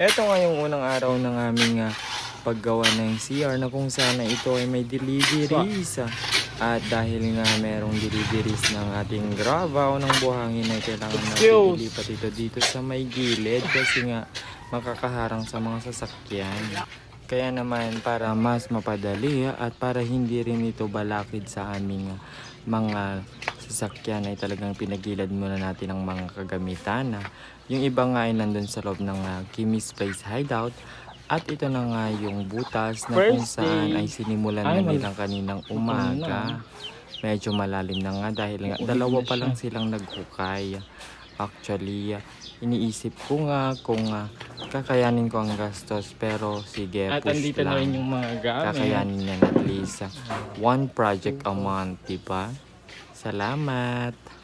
Eto nga yung unang araw ng aming paggawa ng CR na kung sana ito ay may deliveries. At dahil nga merong deliveries ng ating grava o ng buhangin ay kailangan natin ilipat ito dito sa may gilid kasi nga makakaharang sa mga sasakyan. Kaya naman para mas mapadali at para hindi rin ito balakid sa aming mga sasakyan ay talagang pinagilad muna natin ang mga kagamitan. Yung iba nga ay nandun sa loob ng Kimmy's Place Hideout. At ito na nga yung butas na kung saan ay sinimulan na nilang kaninang umaga. Medyo malalim na nga dahil nga dalawa pa lang silang naghukay. Actually, iniisip ko nga kung kakayanin ko ang gastos pero sige, At push andito na rin lang. yung mga gamit. Kakayanin yan at least one project a month, diba? Salamat!